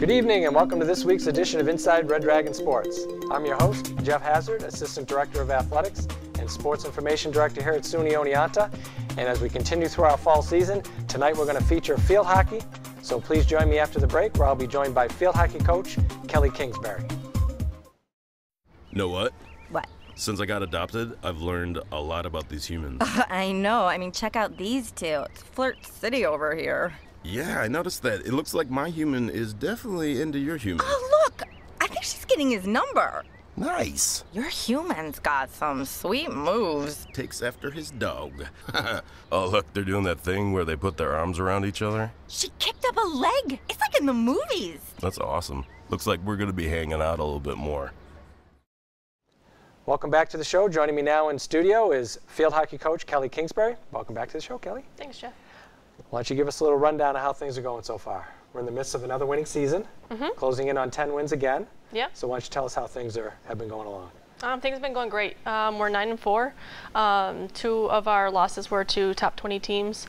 Good evening and welcome to this week's edition of Inside Red Dragon Sports. I'm your host, Geoff Hassard, Assistant Director of Athletics and Sports Information Director here at SUNY Oneonta. And as we continue through our fall season, tonight we're going to feature field hockey. So please join me after the break where I'll be joined by field hockey coach Kelly Kingsbury. Know what? What? Since I got adopted, I've learned a lot about these humans. I know. I mean, check out these two. It's Flirt City over here. Yeah, I noticed that. It looks like my human is definitely into your human. Oh, look! I think she's getting his number. Nice. Your human's got some sweet moves. Takes after his dog. Oh, look, they're doing that thing where they put their arms around each other. She kicked up a leg. It's like in the movies. That's awesome. Looks like we're going to be hanging out a little bit more. Welcome back to the show. Joining me now in studio is field hockey coach Kelly Kingsbury. Welcome back to the show, Kelly. Thanks, Jeff. Why don't you give us a little rundown of how things are going so far? We're in the midst of another winning season, closing in on 10 wins again. Yeah. So why don't you tell us how things have been going along? Things have been going great. We're 9-4. Two of our losses were to top 20 teams,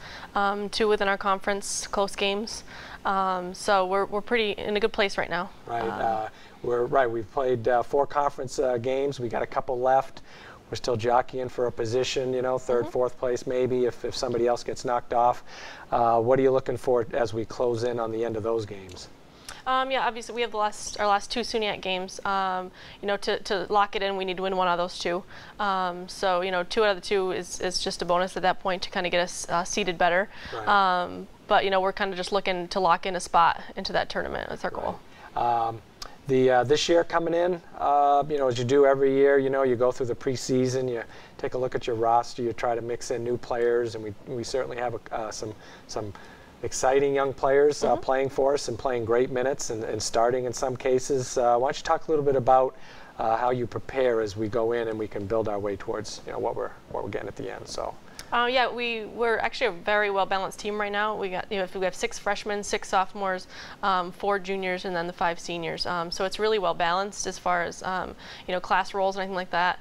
two within our conference, close games. So we're pretty in a good place right now. Right. We've played 4 conference games. We got a couple left. We're still jockeying for a position, you know, third, fourth place maybe if somebody else gets knocked off. What are you looking for as we close in on the end of those games? Yeah, obviously we have our last 2 SUNY games. You know, to lock it in, we need to win one of those 2. So, you know, 2 out of the 2 is just a bonus at that point to kind of get us seeded better. Right. But, you know, we're kind of just looking to lock in a spot into that tournament. That's our goal. This year coming in, you know, as you do every year, you know, you go through the preseason, you take a look at your roster, you try to mix in new players, and we certainly have some exciting young players playing for us and playing great minutes and starting in some cases. Why don't you talk a little bit about how you prepare as we go in and we can build our way towards, you know, what we're getting at the end. So. Yeah, we're actually a very well-balanced team right now. We have 6 freshmen, 6 sophomores, 4 juniors, and then the 5 seniors. So it's really well-balanced as far as you know, class roles and anything like that.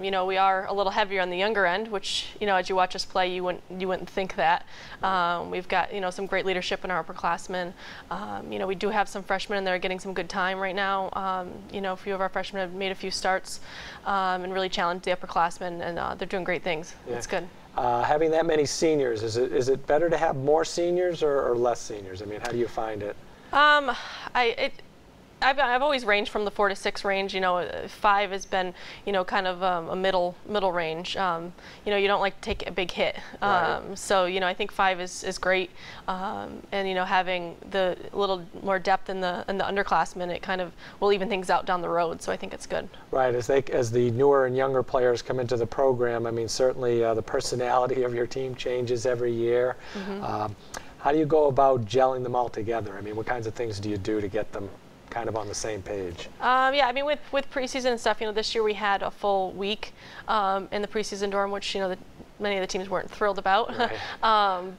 You know, we are a little heavier on the younger end, which, you know, as you watch us play, you wouldn't think that. We've got, you know, some great leadership in our upperclassmen. You know, we do have some freshmen in there getting some good time right now. You know, a few of our freshmen have made a few starts and really challenged the upperclassmen, and they're doing great things. Yeah. It's good. Having that many seniors, is it better to have more seniors or less seniors? I mean, how do you find it? I've always ranged from the 4 to 6 range. You know, 5 has been, you know, kind of a middle range. You know, you don't like to take a big hit. Right. So, you know, I think 5 is great. And, you know, having the little more depth in the underclassmen, it kind of will even things out down the road. So I think it's good. Right. As the newer and younger players come into the program, I mean, certainly the personality of your team changes every year. How do you go about gelling them all together? I mean, what kinds of things do you do to get them kind of on the same page? Yeah, I mean, with preseason and stuff, you know, this year we had a full week in the preseason dorm, which, you know, many of the teams weren't thrilled about. Right.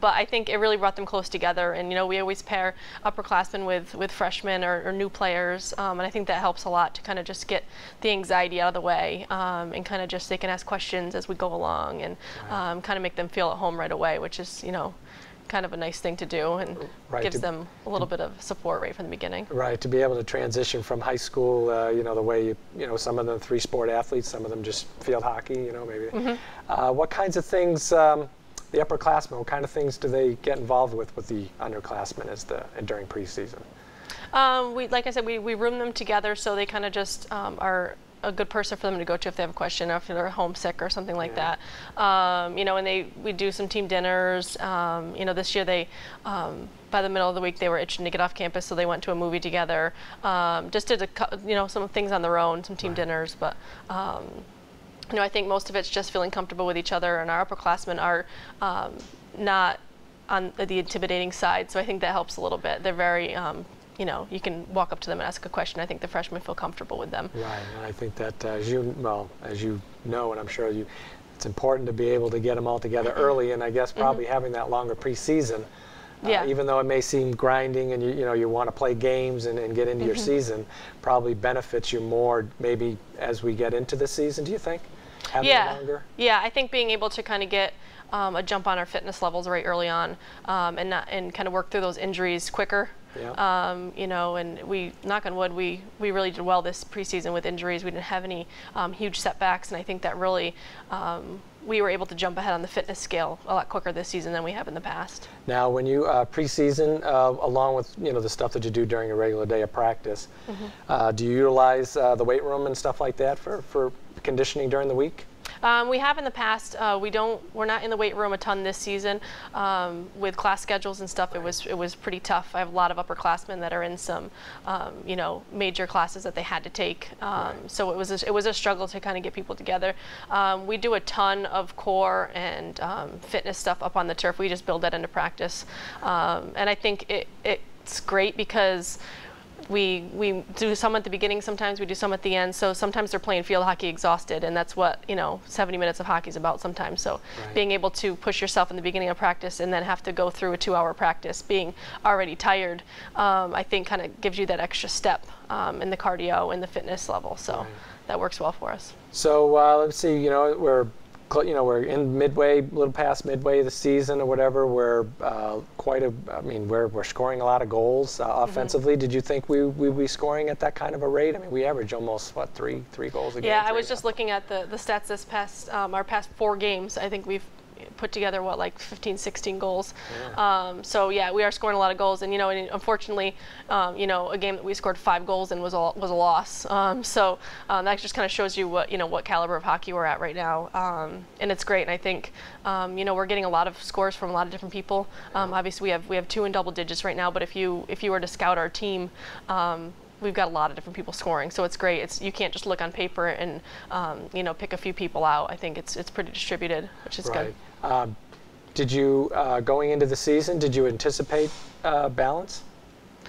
But I think it really brought them close together. And, you know, we always pair upperclassmen with freshmen or new players. And I think that helps a lot to kind of just get the anxiety out of the way and kind of just they can ask questions as we go along and kind of make them feel at home right away, which is, you know, kind of a nice thing to do and gives them a little bit of support right from the beginning. Right, to be able to transition from high school, you know, the way you know, some of them 3-sport athletes, some of them just field hockey, you know, maybe. What kinds of things, the upperclassmen, what kind of things do they get involved with the underclassmen during preseason? Like I said, we room them together so they kind of just are a good person for them to go to if they have a question or if they're homesick or something like that. You know, and we do some team dinners. You know, this year they, by the middle of the week, they were itching to get off campus, so they went to a movie together. Just did you know, some things on their own, some team dinners, but you know, I think most of it's just feeling comfortable with each other, and our upperclassmen are not on the intimidating side, so I think that helps a little bit. They're very you know, you can walk up to them and ask a question. I think the freshmen feel comfortable with them. Right, and I think that as you know, and I'm sure it's important to be able to get them all together early, and I guess probably having that longer preseason, even though it may seem grinding and you know you want to play games and get into your season, probably benefits you more maybe as we get into the season. Do you think? Having it longer? Yeah, I think being able to kind of get a jump on our fitness levels right early on and kind of work through those injuries quicker. Yeah. You know, and we, knock on wood, we really did well this preseason with injuries. We didn't have any huge setbacks, and I think that really we were able to jump ahead on the fitness scale a lot quicker this season than we have in the past. Now, when you preseason, along with the stuff that you do during a regular day of practice, do you utilize the weight room and stuff like that for conditioning during the week? We have in the past. We're not in the weight room a ton this season. With class schedules and stuff, it was pretty tough. I have a lot of upperclassmen that are in some, major classes that they had to take. So it was a struggle to kind of get people together. We do a ton of core and fitness stuff up on the turf. We just build that into practice, and I think it's great because we do some at the beginning, sometimes we do some at the end, so sometimes they're playing field hockey exhausted, and that's what 70 minutes of hockey is about sometimes. So being able to push yourself in the beginning of practice and then have to go through a 2-hour practice being already tired, I think kind of gives you that extra step in the cardio and the fitness level, so that works well for us. So let's see, we're in midway, a little past midway of the season or whatever. We're we're scoring a lot of goals offensively. Did you think we would be scoring at that kind of a rate? I mean, we average almost, what, three goals a game? Yeah, I was just looking at the stats this past, our past 4 games. I think we've put together, what, like 15, 16 goals. Yeah. So yeah, we are scoring a lot of goals, and and unfortunately, a game that we scored 5 goals in was a loss. So that just kind of shows you what caliber of hockey we're at right now, and it's great. And I think we're getting a lot of scores from a lot of different people. Obviously, we have 2 in double digits right now, but if you were to scout our team, we've got a lot of different people scoring, so it's great. You can't just look on paper and pick a few people out. I think it's pretty distributed, which is good. Did you, going into the season, did you anticipate balance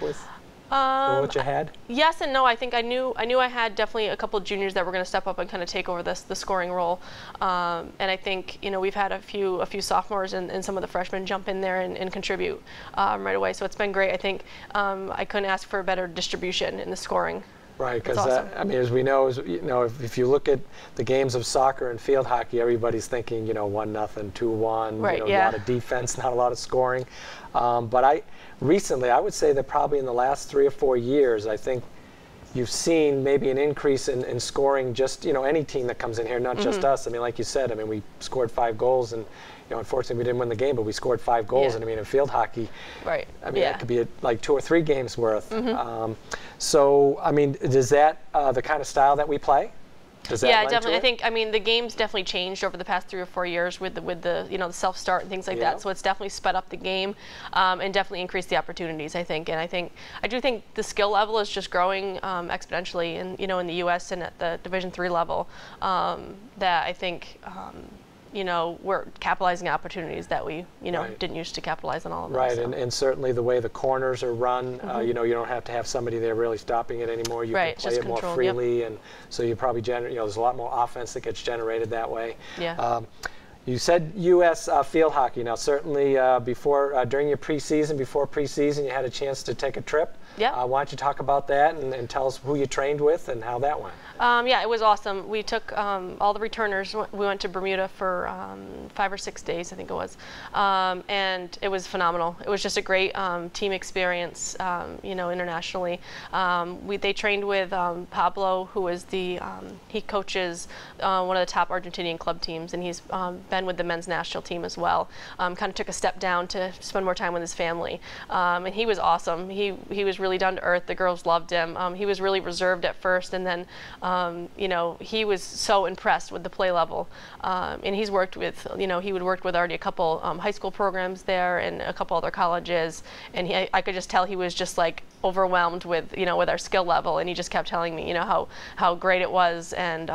with what you had? Yes and no. I think I knew I had definitely a couple of juniors that were going to step up and kind of take over the scoring role, and I think we've had a few sophomores and some of the freshmen jump in there and contribute right away. So it's been great. I think I couldn't ask for a better distribution in the scoring. Right, because awesome. I mean, as we know, if you look at the games of soccer and field hockey, everybody's thinking 1-0, 2-1, right, a lot of defense, not a lot of scoring. But recently, I would say that probably in the last 3 or 4 years, I think you've seen maybe an increase in scoring. Just any team that comes in here, not just us. I mean, like you said, I mean, we scored 5 goals and. Unfortunately, we didn't win the game, but we scored 5 goals. Yeah. And I mean, in field hockey, right? I mean, that could be like 2 or 3 games worth. So, I mean, is that the kind of style that we play? Does that lend definitely. to it? I think the game's definitely changed over the past 3 or 4 years with the self start and things like that. So it's definitely sped up the game and definitely increased the opportunities. I think, and I do think the skill level is just growing exponentially, in the U.S. and at the Division III level. That I think. We're capitalizing opportunities that we, didn't used to capitalize on all of them. Right, so. and certainly the way the corners are run, you don't have to have somebody there really stopping it anymore. You can play it more freely, and so you probably there's a lot more offense that gets generated that way. Yeah. You said U.S. Field hockey. Now, certainly during your preseason, before preseason, you had a chance to take a trip. Yeah. Why don't you talk about that and tell us who you trained with and how that went? Yeah, it was awesome. We took all the returners. We went to Bermuda for 5 or 6 days, I think it was, and it was phenomenal. It was just a great team experience, internationally. They trained with Pablo, who is he coaches one of the top Argentinian club teams, and he's been with the men's national team as well. Kind of took a step down to spend more time with his family, and he was awesome. He was really down to earth. The girls loved him. He was really reserved at first, and then he was so impressed with the play level, and he's worked with, he would work with already a couple high school programs there and a couple other colleges, and I could just tell he was just like overwhelmed with, with our skill level, and he just kept telling me, how great it was, and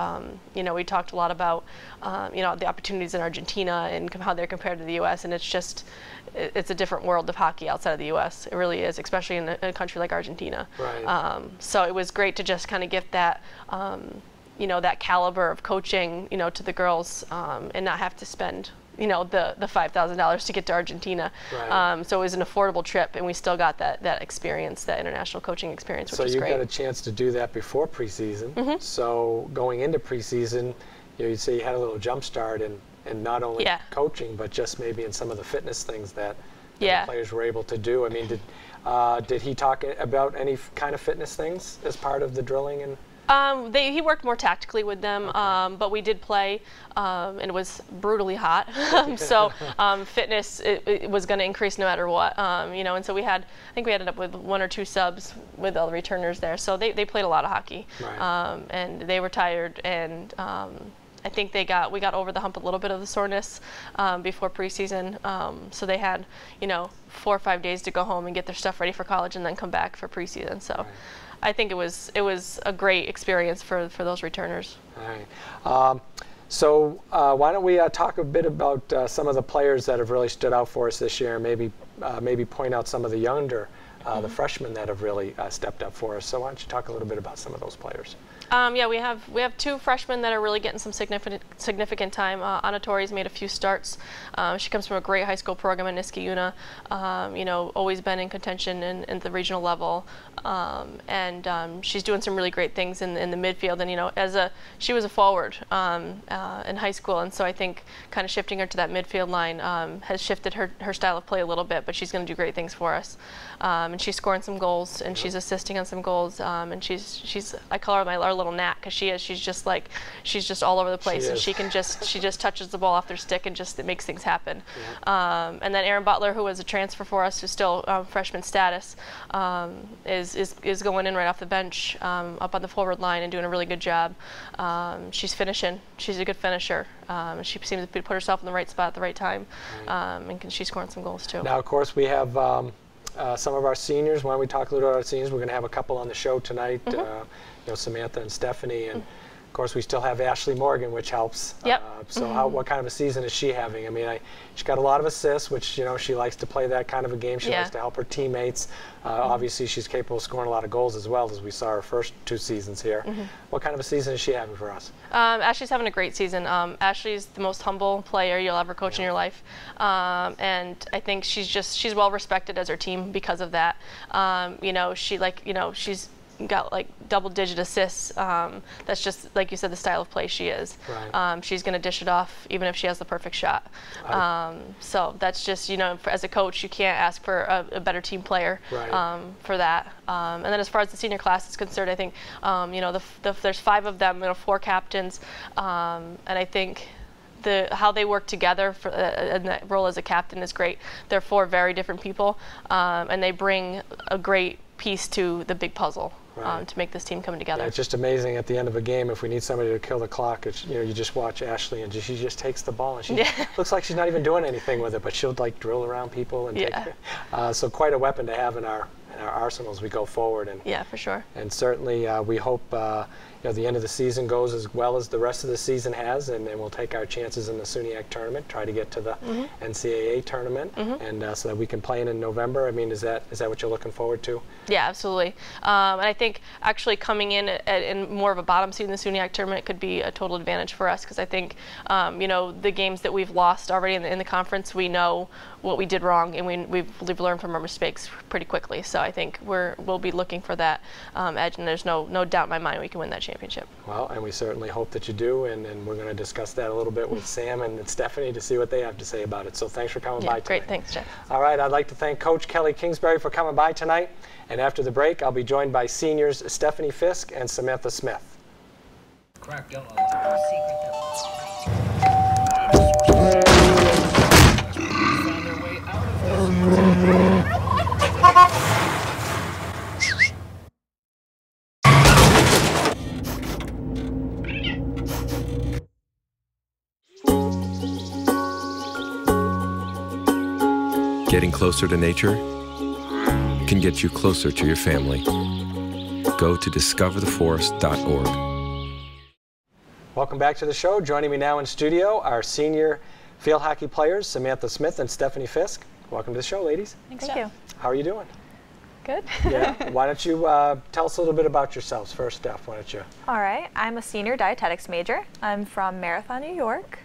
we talked a lot about, the opportunities in Argentina and how they're compared to the U.S., and it's a different world of hockey outside of the U.S. It really is, especially in a country like Argentina. Right. So it was great to just kind of get that, that caliber of coaching, to the girls, and not have to spend, the $5,000 to get to Argentina. Right. So it was an affordable trip, and we still got that experience, that international coaching experience, which was great. So you got a chance to do that before preseason. So going into preseason, you'd say you had a little jump start and not only coaching, but just maybe in some of the fitness things that Yeah. the players were able to do. I mean, did he talk about any kind of fitness things as part of the drilling? And he worked more tactically with them, okay. but we did play, and it was brutally hot. So fitness it was going to increase no matter what. You know, and so I think we ended up with 1 or 2 subs with all the returners there. So they played a lot of hockey, right. And they were tired, and I think we got over the hump a little bit of the soreness before preseason. So they had, you know, 4 or 5 days to go home and get their stuff ready for college, and then come back for preseason. So. Right. I think it was a great experience for those returners. All right. So why don't we talk a bit about some of the players that have really stood out for us this year, and maybe point out some of the younger, the freshmen that have really stepped up for us. So why don't you talk a little bit about some of those players? Yeah, we have 2 freshmen that are really getting some significant time. Anna Torres made a few starts. She comes from a great high school program in Niskayuna. You know, always been in contention in the regional level, and she's doing some really great things in the midfield. And you know, she was a forward in high school, and so I think kind of shifting her to that midfield line has shifted her style of play a little bit. But she's going to do great things for us. And she's scoring some goals, and she's assisting on some goals. And she's I call her our little gnat, because she's just all over the place, and she just touches the ball off their stick, and it makes things happen. Yeah. And then Erin Butler, who was a transfer for us, who's still freshman status, is going in right off the bench up on the forward line and doing a really good job. She's finishing. She's a good finisher. She seems to put herself in the right spot at the right time, and she's scoring some goals too. Now, of course, we have some of our seniors. Why don't we talk a little about our seniors? We're going to have a couple on the show tonight. You know, Samantha and Stephanie, and of course we still have Ashley Morgan, which helps. Yep. So what kind of a season is she having? I mean, she's got a lot of assists, which, you know, she likes to play that kind of a game. She likes to help her teammates. Obviously, she's capable of scoring a lot of goals as well, as we saw her first 2 seasons here. What kind of a season is she having for us? Ashley's having a great season. Ashley's the most humble player you'll ever coach in your life, and I think she's well respected as her team because of that. You know, she's got like double-digit assists. That's just, like you said, the style of play she is. Right. She's going to dish it off even if she has the perfect shot. So that's just, you know, as a coach, you can't ask for a better team player for that. And then as far as the senior class is concerned, I think, you know, there's 5 of them, you know, 4 captains, and I think how they work together in that role as a captain is great. They're 4 very different people, and they bring a great piece to the big puzzle. To make this team come together. Yeah, it's just amazing at the end of a game, if we need somebody to kill the clock, you know, you just watch Ashley, and she just takes the ball, and she looks like she's not even doing anything with it, but she'll like drill around people and take it. So quite a weapon to have in our arsenal as we go forward. And yeah, for sure. And certainly we hope you know, the end of the season goes as well as the rest of the season has, and we'll take our chances in the SUNY tournament, try to get to the NCAA tournament, and so that we can play in November. I mean, is that what you're looking forward to? Yeah, absolutely. And I think actually coming in more of a bottom seed in the SUNY tournament could be a total advantage for us, because I think you know, the games that we've lost already in the conference, we know what we did wrong, and we've learned from our mistakes pretty quickly. So I think we'll be looking for that edge, and there's no doubt in my mind we can win that championship. Well, and we certainly hope that you do, and we're going to discuss that a little bit with Sam and Stephanie to see what they have to say about it. So thanks for coming by tonight. Great, thanks, Jeff. All right, I'd like to thank Coach Kelly Kingsbury for coming by tonight, and after the break, I'll be joined by seniors Stephanie Fisk and Samantha Smith. Cracked out on the secret found their way out of Getting closer to nature can get you closer to your family. Go to discovertheforest.org. Welcome back to the show. Joining me now in studio are senior field hockey players Samantha Smith and Stephanie Fisk. Welcome to the show, ladies. Thank you. How are you doing? Good. Yeah. Why don't you tell us a little bit about yourselves first, Steph? Why don't you? All right. I'm a senior dietetics major. I'm from Marathon, New York,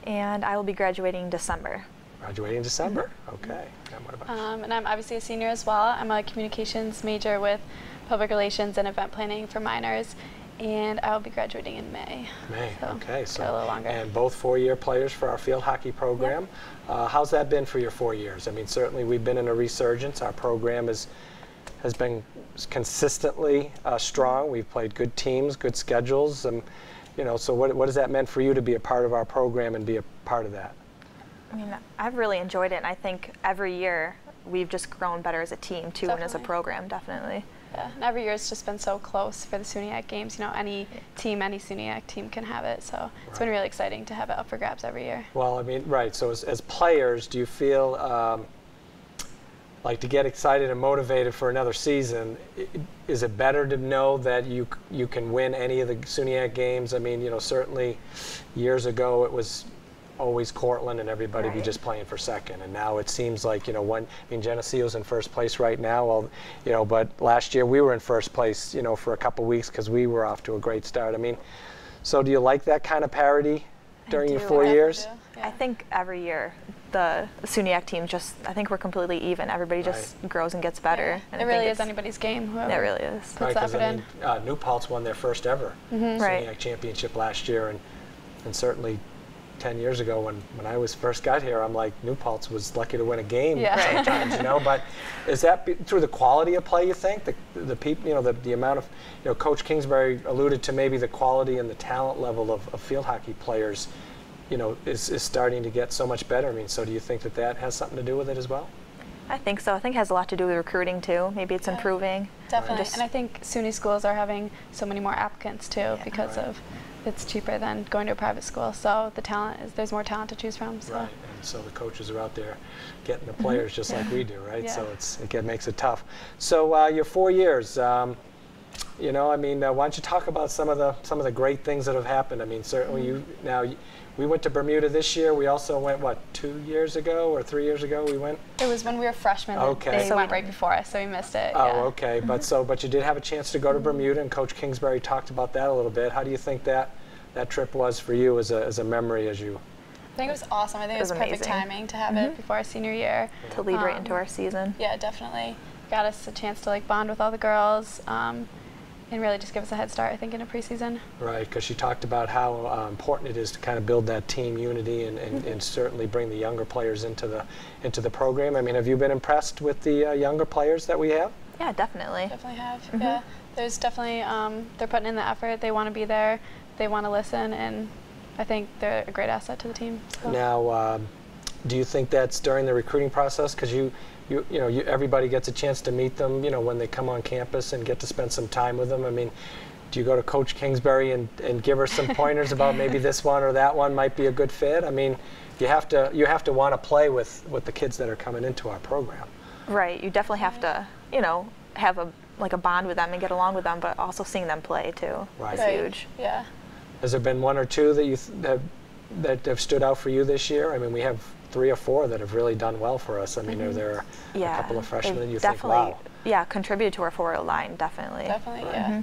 and I will be graduating in December. Graduating in December. Okay. And what about you? And I'm obviously a senior as well. I'm a communications major with public relations and event planning for minors. And I'll be graduating in May. May, So, okay. got a little longer. And both 4-year players for our field hockey program. How's that been for your 4 years? I mean, certainly we've been in a resurgence. Our program has been consistently strong. We've played good teams, good schedules. You know, so what has that meant for you to be a part of our program and be a part of that? I mean, I've really enjoyed it, and I think every year we've just grown better as a team too, and as a program, definitely. Yeah, and every year it's just been so close for the SUNY games. You know, any team, any SUNY team can have it. So it's been really exciting to have it up for grabs every year. Well, I mean, right. So as players, do you feel like to get excited and motivated for another season? Is it better to know that you can win any of the SUNY games? I mean, you know, certainly years ago it was always Cortland and everybody be just playing for second, and now it seems like, you know, Geneseo's in first place right now, well, you know, but last year we were in first place, you know, for a couple weeks because we were off to a great start. I mean, so do you like that kind of parity during your 4 years? I think every year the SUNY team I think we're completely even. Everybody just grows and gets better. And it really is anybody's game. It really is. Right, because I mean, New Paltz won their first ever SUNY championship last year, and certainly 10 years ago when I first got here, I'm like, New Paltz was lucky to win a game sometimes, you know. But is that through the quality of play, you think? The people, you know, the amount of, you know, Coach Kingsbury alluded to maybe the quality and the talent level of field hockey players, you know, is starting to get so much better. I mean, so do you think that has something to do with it as well? I think so. I think it has a lot to do with recruiting too. Maybe it's improving. Definitely. And I think SUNY schools are having so many more applicants too because of it's cheaper than going to a private school. So the talent there's more talent to choose from. So. Right, and so the coaches are out there getting the players just like we do, right? So it makes it tough. So your 4 years, you know, I mean, why don't you talk about some of the great things that have happened? I mean, certainly we went to Bermuda this year. We also went, what, 2 years ago or 3 years ago we went? It was when we were freshmen. Okay. They went right before us, so we missed it. Oh, okay. But you did have a chance to go to Bermuda, and Coach Kingsbury talked about that a little bit. How do you think that trip was for you as a memory as you? I think it was awesome. I think it was perfect timing to have it before our senior year. To lead right into our season. Yeah, definitely. Got us a chance to like bond with all the girls. And really just give us a head start, I think, in a preseason. Right, because she talked about how important it is to kind of build that team unity and certainly bring the younger players into the program. I mean, have you been impressed with the younger players that we have? Yeah, definitely. Definitely have. Yeah, there's definitely they're putting in the effort. They want to be there. They want to listen, and I think they're a great asset to the team. So. Now, do you think that's during the recruiting process? Because everybody gets a chance to meet them, you know, when they come on campus and get to spend some time with them. I mean, do you go to Coach Kingsbury and give her some pointers about maybe this one or that one might be a good fit? I mean, you have to want to play with the kids that are coming into our program. Right. You definitely have to, you know, have a bond with them and get along with them, but also seeing them play too is huge. Yeah. Has there been one or two that that have stood out for you this year? I mean, we have 3 or 4 that have really done well for us. I mean, are there a couple of freshmen that you think, wow? Yeah, contributed to our forward line, definitely. Definitely, yeah.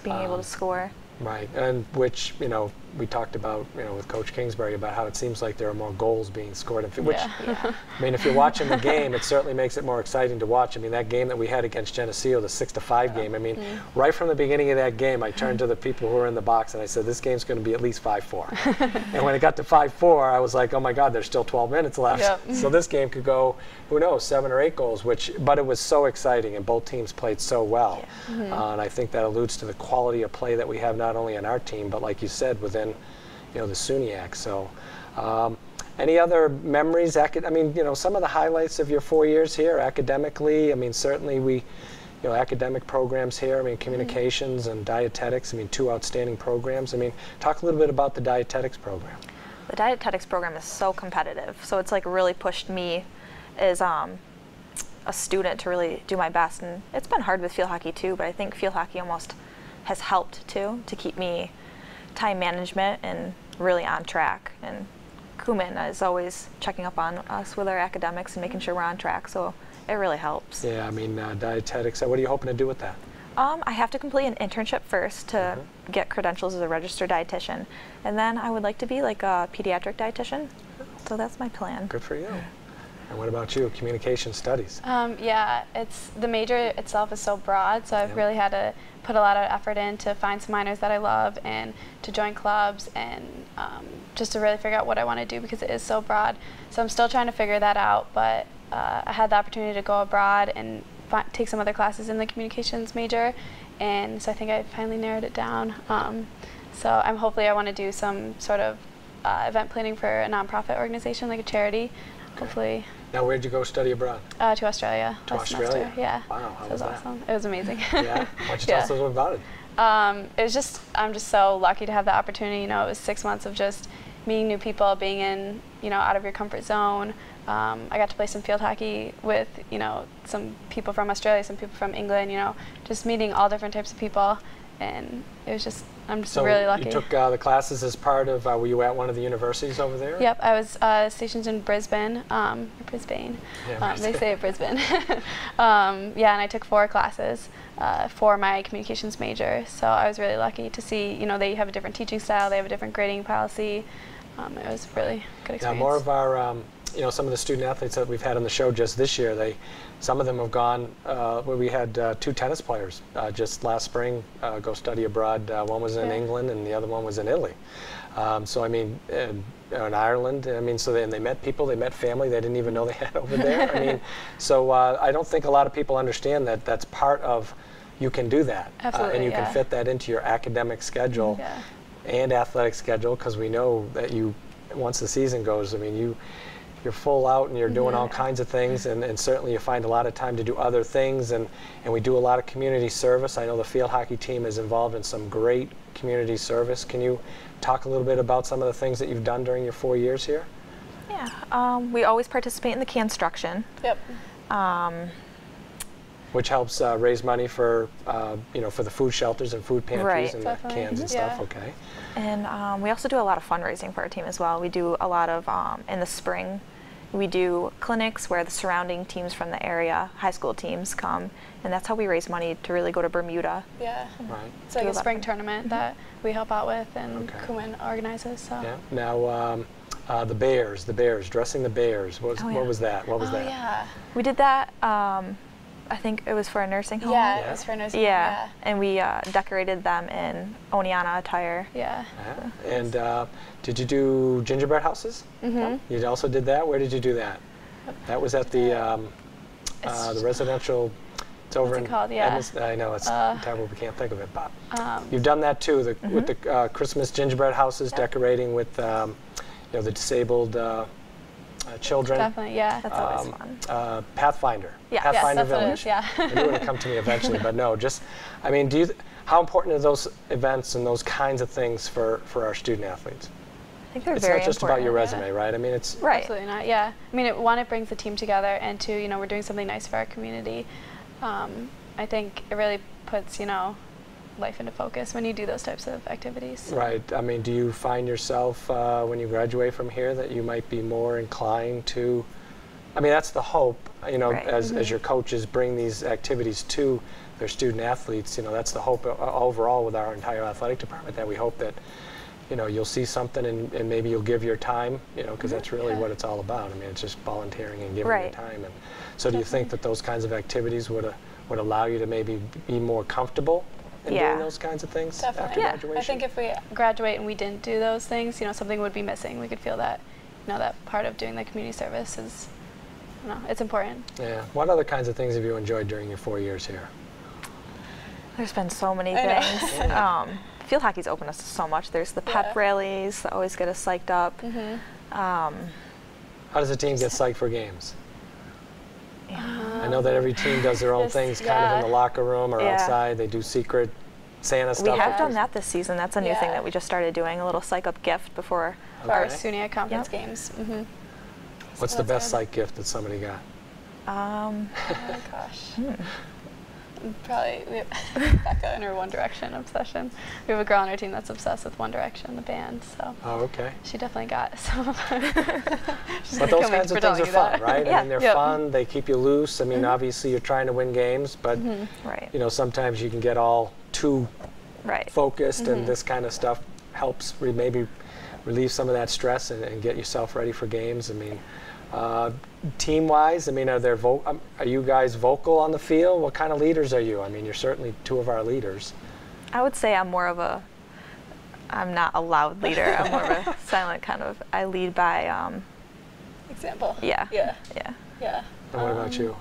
Being able to score. Right, and which, you know, we talked about, you know, with Coach Kingsbury about how it seems like there are more goals being scored. Which, I mean, if you're watching the game, it certainly makes it more exciting to watch. I mean, that game that we had against Geneseo, the 6-5 game, I mean, right from the beginning of that game, I turned to the people who were in the box and I said, this game's going to be at least 5-4. And when it got to 5-4, I was like, oh my God, there's still 12 minutes left. So this game could go, who knows, 7 or 8 goals, but it was so exciting and both teams played so well. And I think that alludes to the quality of play that we have not only on our team, but like you said, within, you know, the SUNY. So any other memories? I mean, you know, some of the highlights of your 4 years here academically, I mean, certainly you know, academic programs here, I mean, communications and dietetics, I mean, 2 outstanding programs. I mean, talk a little bit about the dietetics program. The dietetics program is so competitive, so it's like really pushed me as a student to really do my best, and it's been hard with field hockey too, but I think field hockey almost has helped too to keep me time management and really on track. And Kuman is always checking up on us with our academics and making sure we're on track, so it really helps. Yeah, I mean, dietetics, what are you hoping to do with that? I have to complete an internship first to get credentials as a registered dietitian, and then I would like to be like a pediatric dietitian, so that's my plan. Good for you. And what about you? Communication studies. Yeah, the major itself is so broad, so I've really had to put a lot of effort in to find some minors that I love and to join clubs and just to really figure out what I want to do because it is so broad. So I'm still trying to figure that out, but I had the opportunity to go abroad and take some other classes in the communications major, and so I think I finally narrowed it down. So hopefully I want to do some sort of event planning for a nonprofit organization, like a charity. Hopefully. Now, where'd you go study abroad? To Australia. To last Australia? semester. Yeah. Wow, how So it was that? awesome. It was amazing. Yeah? Why don't you tell us a little about it? It was just, I'm just so lucky to have the opportunity. You know, it was 6 months of just meeting new people, being in, out of your comfort zone. I got to play some field hockey with, some people from Australia, some people from England, just meeting all different types of people. And it was just, I'm just really lucky. So you took the classes as part of, were you at one of the universities over there? Yep, I was stationed in Brisbane, Brisbane. Yeah, they say it Brisbane. Yeah, and I took 4 classes for my communications major. So I was really lucky to see, they have a different teaching style, they have a different grading policy. It was really good experience. Now, more of our, some of the student athletes that we've had on the show just this year, some of them have gone, where we had 2 tennis players just last spring go study abroad. One was in England and the other one was in Italy. So I mean, in Ireland, I mean, so they met people, they met family they didn't even know they had over there. I mean, so I don't think a lot of people understand that that's part of, you can do that. Absolutely, and you can fit that into your academic schedule and athletic schedule, because we know that once the season goes, I mean, you're full out and you're doing all kinds of things, and certainly you find a lot of time to do other things, and we do a lot of community service. I know the field hockey team is involved in some great community service. Can you talk a little bit about some of the things that you've done during your 4 years here? Yeah, we always participate in the construction. Yep. Which helps raise money for, for the food shelters and food pantries and the cans and stuff. Okay. And we also do a lot of fundraising for our team as well. We do a lot of, in the spring, we do clinics where the surrounding teams from the area, high school teams, come, and that's how we raise money to really go to Bermuda. Yeah. Right. It's like a spring tournament that we help out with, and Kuman organizes. So. Yeah. Now, the Bears, dressing the Bears. What was that? What was that? Yeah. We did that. I think it was for a nursing home. Yeah, it was for a nursing home. Yeah. And we decorated them in Oneonta attire. Yeah. And did you do gingerbread houses? Mm-hmm. You also did that? Where did you do that? That was at the residential. It's over in called? Yeah. I know it's terrible. We can't think of it, but you've done that too. With the Christmas gingerbread houses, decorating with the disabled children. Definitely, yeah. That's always fun. Pathfinder. Yeah. Pathfinder yes, that's Village. What it is, I knew it would come to me eventually, but no. I mean, how important are those events and those kinds of things for our student athletes? I think they're it's very not just important. about your resume, right? I mean, it's right. Absolutely not. Yeah. I mean, it brings the team together, and 2, we're doing something nice for our community. I think it really puts, life into focus when you do those types of activities. Right. I mean, do you find yourself when you graduate from here that you might be more inclined to? I mean, that's the hope. Right. As your coaches bring these activities to their student athletes, that's the hope overall with our entire athletic department, that we hope that you'll see something and maybe you'll give your time, because that's really what it's all about. I mean, it's just volunteering and giving your time. And so do you think that those kinds of activities would allow you to maybe be more comfortable in doing those kinds of things after graduation? I think if we graduate and we didn't do those things, something would be missing. We could feel that, that part of doing the community service is, it's important. Yeah. What other kinds of things have you enjoyed during your 4 years here? There's been so many things. Field hockey's opened us so much. There's the pep rallies that always get us psyched up. How does a team get psyched for games? I know that every team does their own things kind of in the locker room or outside. They do secret Santa stuff. We have done that this season. That's a new thing that we just started doing, a little psych up gift before our SUNY conference games. What's the best psych gift that somebody got? Oh my gosh. Probably Becca and her One Direction obsession. We have a girl on our team that's obsessed with One Direction, the band. So. Oh, okay. She definitely got some of them. But those kinds of things are fun, right? Yeah. I mean, they're fun. They keep you loose. I mean, obviously you're trying to win games, but sometimes you can get all too focused, and this kind of stuff helps maybe relieve some of that stress and get yourself ready for games. I mean, Team-wise, I mean, are you guys vocal on the field? What kind of leaders are you? I mean, you're certainly two of our leaders. I would say I'm not a loud leader. I'm more of a silent kind of, I lead by, Example. yeah. Yeah. Yeah. Yeah. And what about you?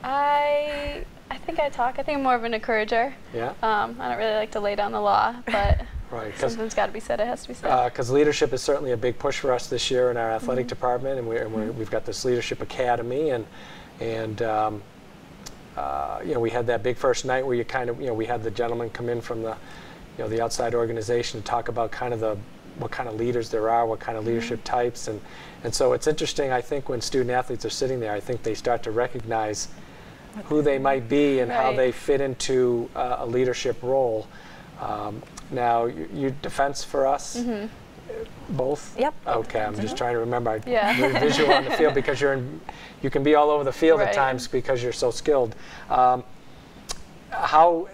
I think I talk. I think I'm more of an encourager. Yeah? I don't really like to lay down the law, but Right. something's got to be said. It has to be said. Because leadership is certainly a big push for us this year in our athletic department, and we've got this leadership academy, and you know, we had that big first night where you kind of, you know, we had the gentleman come in from the, you know, the outside organization to talk about kind of what kind of leaders there are, what kind of leadership types, and so it's interesting. I think when student athletes are sitting there, I think they start to recognize who they might be and how they fit into a leadership role. Now, you defense for us, both? Yep. Okay, I'm just trying to remember. Yeah. You're visual on the field because you can be all over the field at Right. times because you're so skilled. How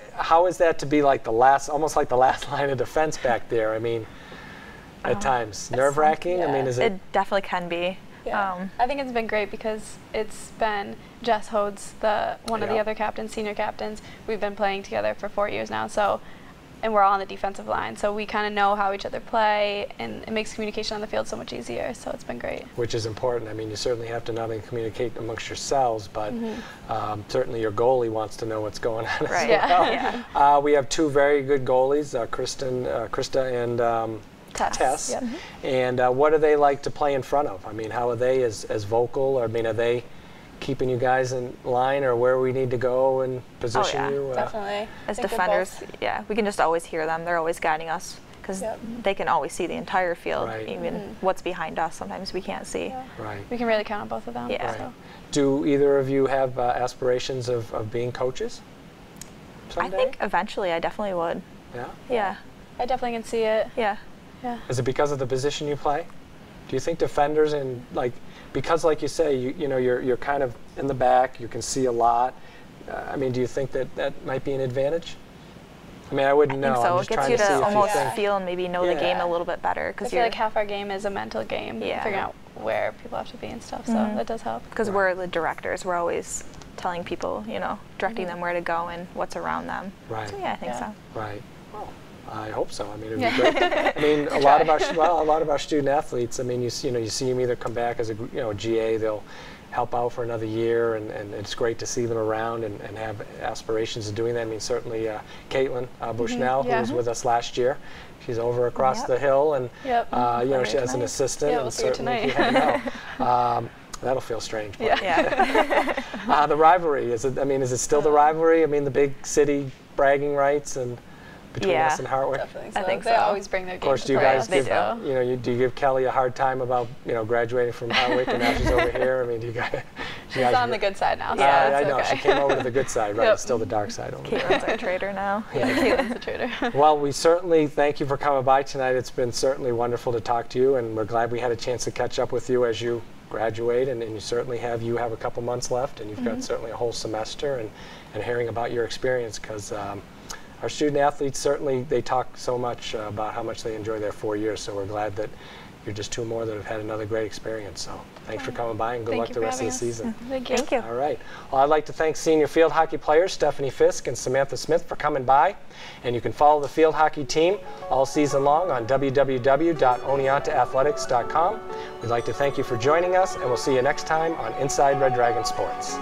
is that to be like almost like the last line of defense back there? I mean, at times nerve-wracking. I mean, is it? It definitely can be. Yeah. I think it's been great because it's been Jess Hodes, one of the other captains, senior captains. We've been playing together for 4 years now, and we're all on the defensive line, so we kind of know how each other play, and it makes communication on the field so much easier. So it's been great. Which is important. I mean, you certainly have to not only communicate amongst yourselves, but certainly your goalie wants to know what's going on Right. as well. Yeah. We have two very good goalies, Krista and Tess. Yep. And what do they like to play in front of? I mean, how are they as vocal? I mean, are they keeping you guys in line, or where we need to go and position you? Definitely. As defenders, yeah, we can just always hear them. They're always guiding us because they can always see the entire field, even what's behind us. Sometimes we can't see. Yeah. Right. We can really count on both of them. Yeah. So. Do either of you have aspirations of being coaches someday? I think eventually I definitely would. Yeah? Yeah. I definitely can see it. Yeah. Yeah. Is it because of the position you play? Do you think defenders and because like you say, you know, you're kind of in the back, you can see a lot. I mean, do you think that might be an advantage? I mean, I wouldn't know. I think so. I'm It just gets trying you to see to if almost you think. feel and maybe know the game a little bit better I because feel like half our game is a mental game, Yeah. figuring out where people have to be and stuff. So that does help. because we're the directors. We're always telling people, you know, directing them where to go and what's around them. Right. So yeah, I think so. Right. Well, I hope so. I mean, it'd be great. I mean, a lot of our student athletes. I mean, you see them either come back as a GA. They'll help out for another year, and it's great to see them around and have aspirations of doing that. I mean, certainly Caitlin Bushnell, who was with us last year, she's over across the hill, and you know, she has an assistant, Yeah, we'll and see her certainly tonight. that'll feel strange. But Yeah. the rivalry, is it still the rivalry? I mean, the big city bragging rights and between us and Hartwick. Definitely. I think they so. always bring their game. Of course, to do you play guys us, give so. do you give Kelly a hard time about graduating from Hartwick and now she's over here? I mean, do you guys? She's on the good side now. So I that's know okay. she came over to the good side, right? Yep. It's still the dark side over there. Caitlin's our trader now. Yeah, Caitlin's a traitor. Well, we certainly thank you for coming by tonight. It's been certainly wonderful to talk to you, and we're glad we had a chance to catch up with you as you graduate, and you certainly have a couple months left, and you've got certainly a whole semester, and hearing about your experience, because our student athletes certainly, they talk so much about how much they enjoy their 4 years, so we're glad that you're just two more that have had another great experience. So thanks for coming by, and good luck the rest of the season. Thank you. Thank you. All right. Well, I'd like to thank senior field hockey players Stephanie Fisk and Samantha Smith for coming by. And you can follow the field hockey team all season long on www.oneontaathletics.com. We'd like to thank you for joining us, and we'll see you next time on Inside Red Dragon Sports.